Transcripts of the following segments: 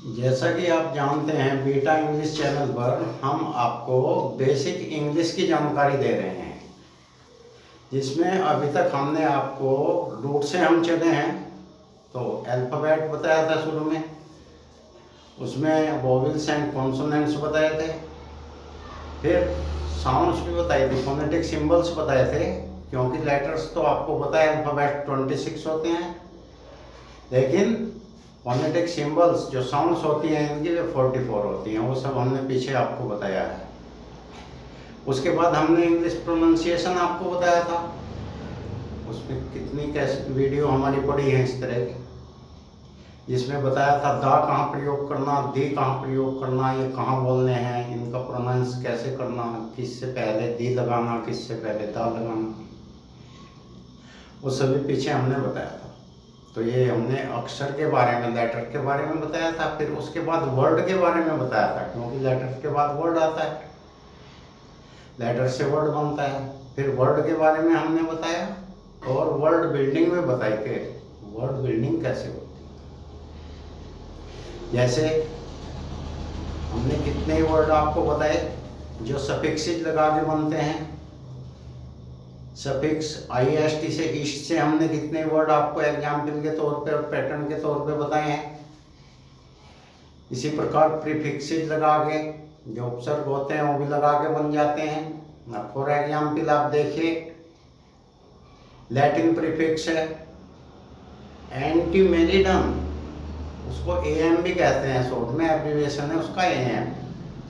जैसा कि आप जानते हैं बीटा इंग्लिश चैनल पर हम आपको बेसिक इंग्लिश की जानकारी दे रहे हैं, जिसमें अभी तक हमने आपको रूट से हम चले हैं। तो अल्फ़ाबेट बताया था शुरू में, उसमें वोवेल्स एंड कॉन्सोनेंट्स बताए थे, फिर साउंड्स भी बताए थे, फोनेटिक सिंबल्स बताए थे, क्योंकि लेटर्स तो आपको पता है अल्फ़ाबेट 26 होते हैं, लेकिन फोनेटिक सिंबल्स जो साउंड्स होती हैं इनकी वे 44 होती हैं। वो सब हमने पीछे आपको बताया है। उसके बाद हमने इंग्लिश प्रोनाउंसिएशन आपको बताया था, उसमें कितनी कैसे वीडियो हमारी पड़ी है इस तरह की, जिसमें बताया था दा कहाँ प्रयोग करना, दी कहाँ प्रयोग करना, ये कहाँ बोलने हैं, इनका प्रोनाउंस कैसे करना, किससे पहले दी लगाना, किससे पहले दा लगाना, वो सभी पीछे हमने बताया था। तो ये हमने अक्षर के बारे में, लेटर के बारे में बताया था। फिर उसके बाद वर्ड के बारे में बताया था, क्योंकि लेटर के बाद वर्ड आता है, लेटर से वर्ड बनता है। फिर वर्ड के बारे में हमने बताया और वर्ड बिल्डिंग में बताई कि वर्ड बिल्डिंग कैसे होती है। जैसे हमने कितने वर्ड आपको बताए जो सफिक्सेस लगा के बनते हैं। सफिक्स IST से ईस्ट से हमने कितने वर्ड आपको एग्जाम्पल के तौर पे और पैटर्न के तौर पे बताए हैं। इसी प्रकार प्रीफिक्सेस लगा के जो उपसर्ग होते हैं वो भी लगा के बन जाते हैं। फॉर एग्जाम्पल आप देखिए, लैटिन प्रीफिक्स है एंटीमेरिडम, उसको AM भी कहते हैं, शॉर्ट में एब्रिविएशन है उसका AM।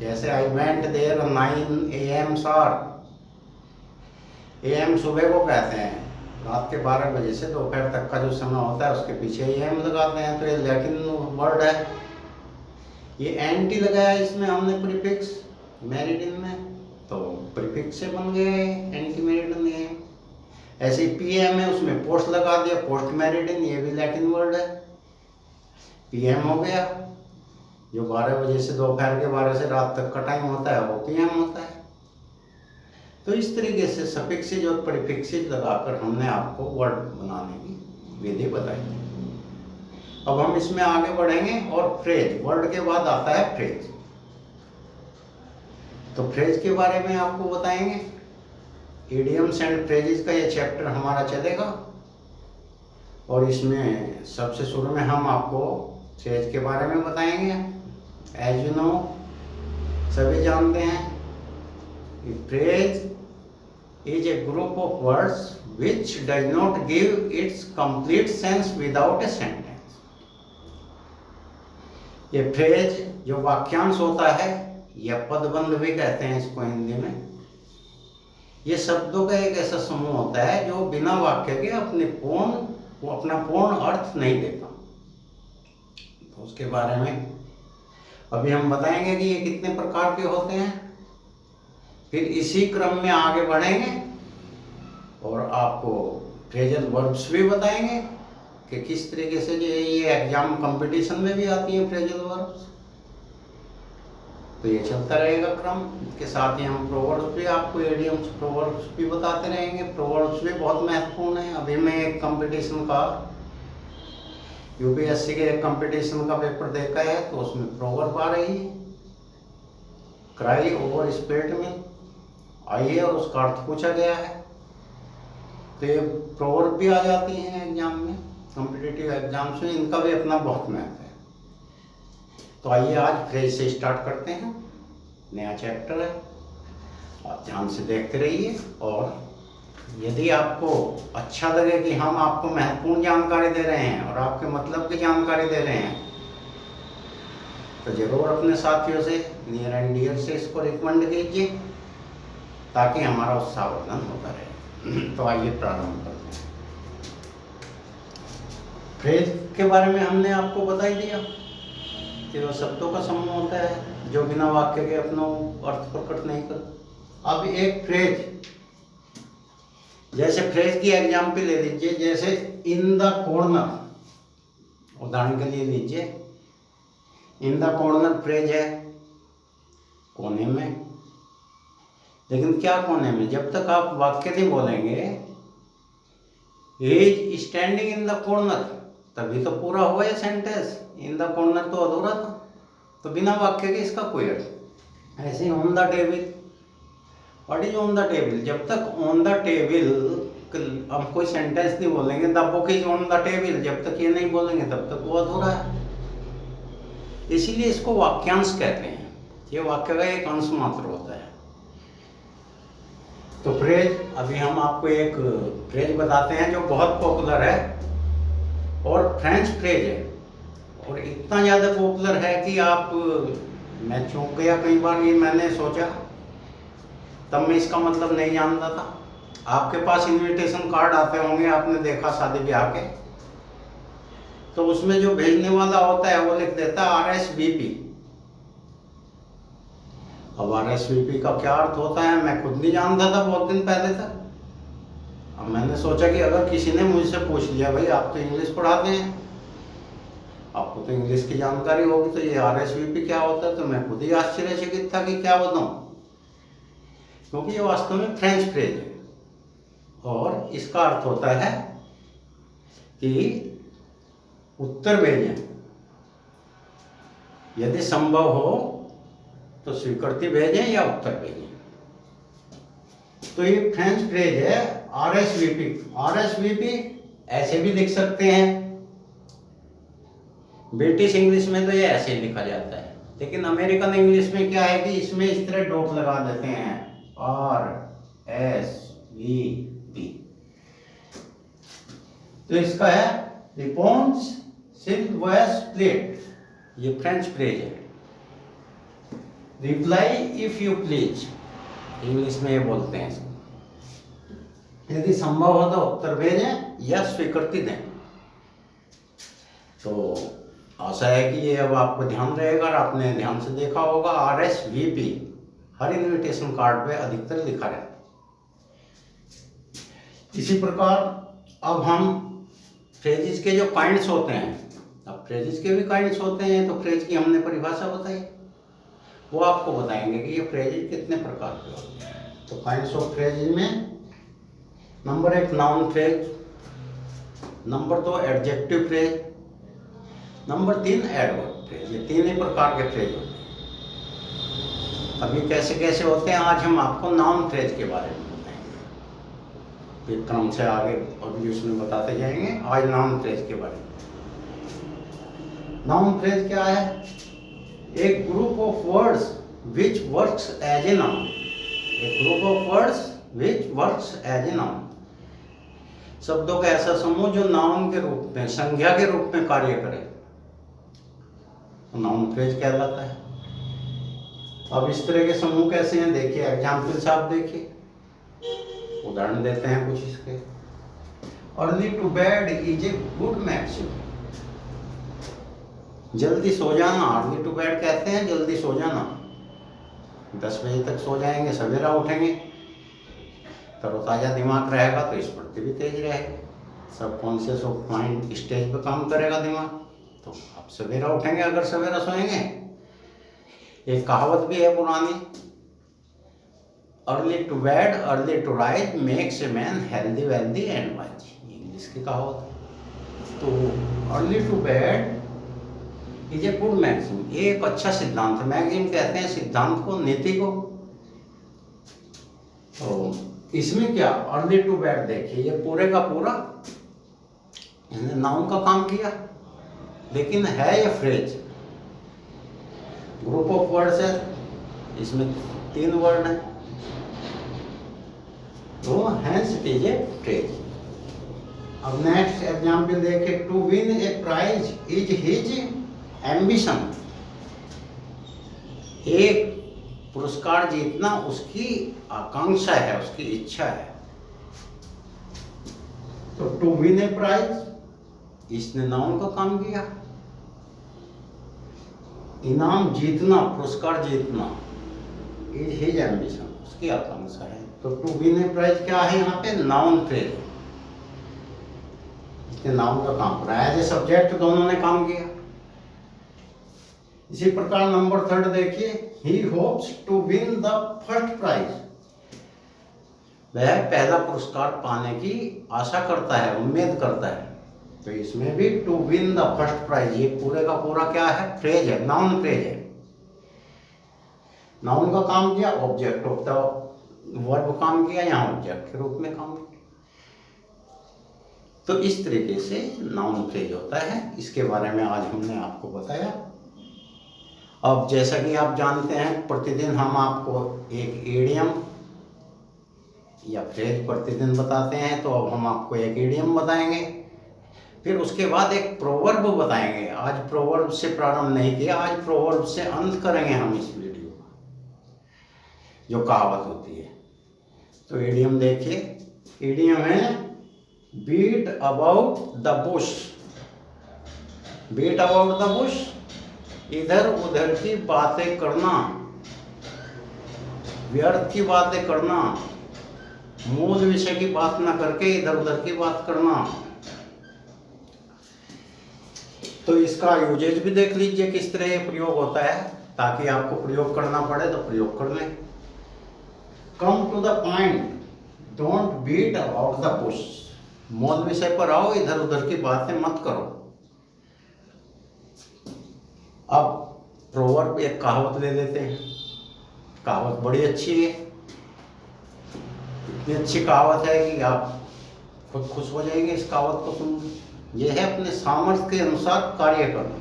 जैसे I went there 9 AM sharp, AM सुबह को कहते हैं, रात के 12 बजे से दोपहर तक का जो समय होता है उसके पीछे AM लगाते हैं। तो ये लैटिन वर्ड है। ये एंटी लगाया इसमें हमने प्रीफिक्स मेरिडिन में, तो प्रीफिक्स से बन गया एंटी मेरिडिन AM। ऐसे ही PM है, उसमें पोस्ट लगा दिया, पोस्ट मेरिडिन, ये भी लैटिन वर्ड है। PM हो गया, जो 12 बजे से दोपहर के 12 से रात तक का टाइम होता है वो PM होता है। तो इस तरीके से सफिक्सेज और प्रीफिक्सेज लगाकर हमने आपको वर्ड बनाने की विधि बताई थी। अब हम इसमें आगे बढ़ेंगे और फ्रेज, वर्ड के बाद आता है फ्रेज। तो फ्रेज के बारे में आपको बताएंगे, इडियम्स एंड फ्रेजेस का ये चैप्टर हमारा चलेगा। और इसमें सबसे शुरू में हम आपको फ्रेज के बारे में बताएंगे। एज यू नो, सभी जानते हैं कि phrase is a group of words which does not give its complete sense without a sentence। ये फ्रेज जो वाक्यांश होता है या पदबंध भी कहते हैं इसको हिंदी में, ये शब्दों का एक ऐसा समूह होता है जो बिना वाक्य के अपना पूर्ण अर्थ नहीं देता। तो उसके बारे में अभी हम बताएंगे कि ये कितने प्रकार के होते हैं। फिर इसी क्रम में आगे बढ़ेंगे और आपको फ्रेजल वर्ब्स भी बताएंगे कि किस तरीके से ये एग्जाम कंपटीशन में भी आती हैं फ्रेजल वर्ब्स। तो ये चलता रहेगा क्रम। इसके साथ ही हम प्रोवर्ब्स भी, आपको इडियम्स प्रोवर्ब्स भी बताते रहेंगे। प्रोवर्ब्स भी बहुत महत्वपूर्ण है। अभी मैं एक कंपटीशन का, UPSC के एक कंपटीशन का पेपर देखा है, तो उसमें प्रोवर्ब आ रही है, cry over spilled milk I है और उसका अर्थ पूछा गया है। तो ये प्रोवर्ब भी आ जाती हैं एग्जाम में, कॉम्पिटिटिव एग्जाम्स में, इनका भी अपना बहुत महत्व है। तो आइए आज फ्रेज से स्टार्ट करते हैं, नया चैप्टर है, आप ध्यान से देखते रहिए। और यदि आपको अच्छा लगे कि हम आपको महत्वपूर्ण जानकारी दे रहे हैं और आपके मतलब की जानकारी दे रहे हैं, तो जरूर अपने साथियों से, नियर एंड डियर से इसको रिकमेंड कीजिए, ताकि हमारा उत्साहवर्धन होता रहे। तो आइए प्रारंभ करते हैं। फ्रेज के बारे में हमने आपको बता ही दिया कि वो शब्दों का समूह होता है जो बिना वाक्य के अपना अर्थ प्रकट नहीं करता। अब एक फ्रेज, जैसे फ्रेज की एग्जाम्पल ले लीजिए, जैसे इन द कॉर्नर, उदाहरण के लिए लीजिए, इन द कॉर्नर फ्रेज है, कोने में। लेकिन क्या कोने में? जब तक आप वाक्य नहीं बोलेंगे he is standing in the corner, तभी तो पूरा हुआ है सेंटेंस। इन द कॉर्नर तो अधूरा था। तो बिना वाक्य के इसका कोई अर्थ। ऐसे ही on the table, what is on the table? जब तक ऑन द टेबल अब कोई सेंटेंस नहीं बोलेंगे, the book is on the table, जब तक ये नहीं बोलेंगे तब तक वो अधूरा है। इसीलिए इसको वाक्यांश कहते हैं। ये वाक्य का एक अंश मात्र होता है। तो फ्रेज, अभी हम आपको एक फ्रेज बताते हैं जो बहुत पॉपुलर है और फ्रेंच फ्रेज है, और इतना ज़्यादा पॉपुलर है कि आप, मैं चौंक गया कई बार। ये मैंने सोचा, तब मैं इसका मतलब नहीं जानता था। आपके पास इनविटेशन कार्ड आते होंगे, आपने देखा शादी ब्याह के, तो उसमें जो भेजने वाला होता है वो लिख देता है RSVP। अब RSVP का क्या अर्थ होता है मैं खुद नहीं जानता था बहुत दिन पहले तक। अब मैंने सोचा कि अगर किसी ने मुझसे पूछ लिया, भाई आप तो इंग्लिश पढ़ाते हैं, आपको तो इंग्लिश की जानकारी होगी, तो ये RSVP क्या होता है, तो मैं खुद ही आश्चर्यचकित था कि क्या बताऊं, क्योंकि ये वास्तव में फ्रेंच फ्रेज है और इसका अर्थ होता है कि उत्तर भेजें, यदि संभव हो तो स्वीकृति भेजें या उत्तर भेजें। तो ये फ्रेंच फ्रेज है RSVP। RSVP ऐसे भी लिख सकते हैं, ब्रिटिश इंग्लिश में तो ये ऐसे ही लिखा जाता है, लेकिन अमेरिकन इंग्लिश में क्या है कि इसमें इस तरह डॉट लगा देते हैं, RSVP। तो इसका है रिस्पॉन्स सिल्वस प्लेट, ये फ्रेंच फ्रेज है। Reply if you please, English में ये बोलते हैं इसको, यदि संभव हो तो उत्तर भेजें या स्वीकृति दें। तो आशा है कि ये अब आपको ध्यान रहेगा, और आपने ध्यान से देखा होगा RSVP हर इनविटेशन कार्ड पे अधिकतर लिखा रहता है। इसी प्रकार अब हम फ्रेजेस के जो काइंड्स होते हैं, अब फ्रेजेस के भी काइंड्स होते हैं, तो फ्रेज की हमने परिभाषा बताई, वो आपको बताएंगे कि ये फ्रेजेस कितने प्रकार के होते हैं। तो काइंड्स ऑफ फ्रेजेस में number 1 noun phrase, number 2 adjective phrase, number 3 adverb phrase. ये तीन ही प्रकार के फ्रेज होते हैं। अभी कैसे कैसे होते हैं आज हम आपको नाउन फ्रेज के बारे में बताएंगे, फिर क्रम से आगे अगली उसमें बताते जाएंगे। आज नाउन फ्रेज के बारे में। नाउन फ्रेज क्या है? एक group of words which works as a noun, एक group of words which works as a noun, शब्दों का ऐसा समूह जो नाउन के रूप में, संज्ञा के रूप में कार्य करे, नाउन फ्रेज कहलाता है। अब इस तरह के समूह कैसे हैं देखिए, एग्जाम्पल साहब देखिए, उदाहरण देते हैं कुछ इसके। Early to bed is a good maxim, जल्दी सो जाना, अर्ली टू बेड कहते हैं जल्दी सो जाना। 10 बजे तक सो जाएंगे, सवेरा उठेंगे, तरोताजा दिमाग रहेगा तो स्फूर्ति भी तेज रहेगी, सबकॉन्शियस ऑफ माइंड स्टेज पे काम करेगा दिमाग, तो आप सवेरा उठेंगे अगर सवेरा सोएंगे। एक कहावत भी है पुरानी, early to bed early to rise makes a man healthy wealthy and wise, English की कहावत है। तो early to bed is a good maxim, ये एक अच्छा सिद्धांत है। मैक्सिम कहते हैं सिद्धांत को, नीति को। तो इसमें क्या, अर्ली टू बेड देखिए, ये पूरे का पूरा नाउन का काम किया, लेकिन है ये फ्रेज, ग्रुप ऑफ वर्ड्स है, इसमें 3 वर्ड हैं, तो hence it is a phrase. अब नेक्स्ट एग्जाम्पल देखिए, to win a prize is his ambition, एक पुरस्कार जीतना उसकी आकांक्षा है, उसकी इच्छा है। तो टू विन ए प्राइज, इसने नाउन का काम किया। इनाम जीतना, पुरस्कार जीतना, इज हिज एम्बिशन, उसकी आकांक्षा है। तो टू विन ए प्राइज क्या है यहाँ पे, नाउन फ्रेज, इसने नाउन का काम करा, एज ए सब्जेक्ट दोनों ने काम किया। इसी प्रकार नंबर 3 देखिए, he hopes to win the first prize, वह पहला पुरस्कार पाने की आशा करता है, उम्मीद करता है। तो इसमें भी to win the first prize, ये पूरे का पूरा क्या है, फ्रेज है, नाउन फ्रेज है। नाउन का काम किया, ऑब्जेक्ट ऑफ द वर्ब काम किया, यहाँ ऑब्जेक्ट के रूप में काम किया। तो इस तरीके से नाउन फ्रेज होता है, इसके बारे में आज हमने आपको बताया। अब जैसा कि आप जानते हैं, प्रतिदिन हम आपको एक इडियम या फ्रेज प्रतिदिन बताते हैं, तो अब हम आपको एक इडियम बताएंगे, फिर उसके बाद एक प्रोवर्ब बताएंगे। आज प्रोवर्ब से प्रारंभ नहीं किया, आज प्रोवर्ब से अंत करेंगे हम इस वीडियो का, जो कहावत होती है। तो इडियम देखिए, इडियम है beat about the bush. Beat about the bush, इधर उधर की बातें करना, व्यर्थ की बातें करना, मूल विषय की बात ना करके इधर उधर की बात करना। तो इसका यूजेज भी देख लीजिए किस तरह ये प्रयोग होता है, ताकि आपको प्रयोग करना पड़े तो प्रयोग कर लें। Come to the point, don't beat about the bush. मूल विषय पर आओ, इधर उधर की बातें मत करो। अब प्रोवर्ब एक कहावत ले लेते हैं। कहावत बड़ी अच्छी है, इतनी अच्छी कहावत है कि आप खुद खुश हो जाएंगे इस कहावत को सुन। यह है अपने सामर्थ्य के अनुसार कार्य करना।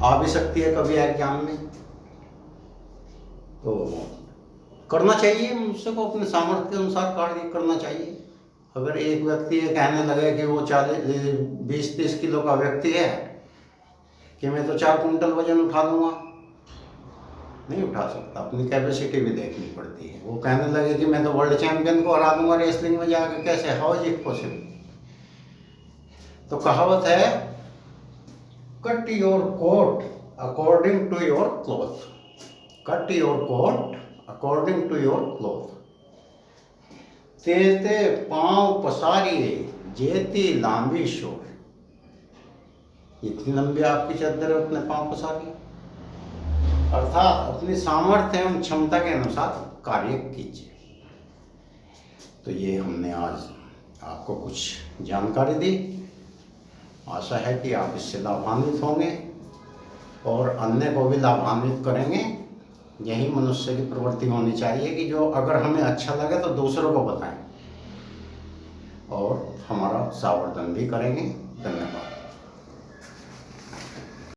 आ भी सकती है कभी एग्जाम में, तो करना चाहिए मुझसे को, अपने सामर्थ्य के अनुसार कार्य करना चाहिए। अगर एक व्यक्ति ये कहने लगे कि वो 20-30 किलो का व्यक्ति है कि मैं तो 4 कुंटल वजन उठा लूँगा, नहीं उठा सकता। अपनी कैपेसिटी भी देखनी पड़ती है। वो कहने लगे कि मैं तो वर्ल्ड चैंपियन को हरा दूंगा रेसलिंग में जाकर, कैसे, हाउ इज इट पॉसिबल। तो कहावत है, cut your coat according to your cloth. Cut your coat according to your cloth. तेते पांव पसारिए जेती लांबी शोर। इतनी लंबी आपकी चादर है, अपने पांव पसारिए, अर्थात अपनी सामर्थ्य एवं क्षमता के अनुसार कार्य कीजिए। तो ये हमने आज आपको कुछ जानकारी दी। आशा है कि आप इससे लाभान्वित होंगे और अन्य को भी लाभान्वित करेंगे। यही मनुष्य की प्रवृत्ति होनी चाहिए कि जो अगर हमें अच्छा लगे तो दूसरों को बताएं और हमारा उत्साहवर्धन भी करेंगे। धन्यवाद।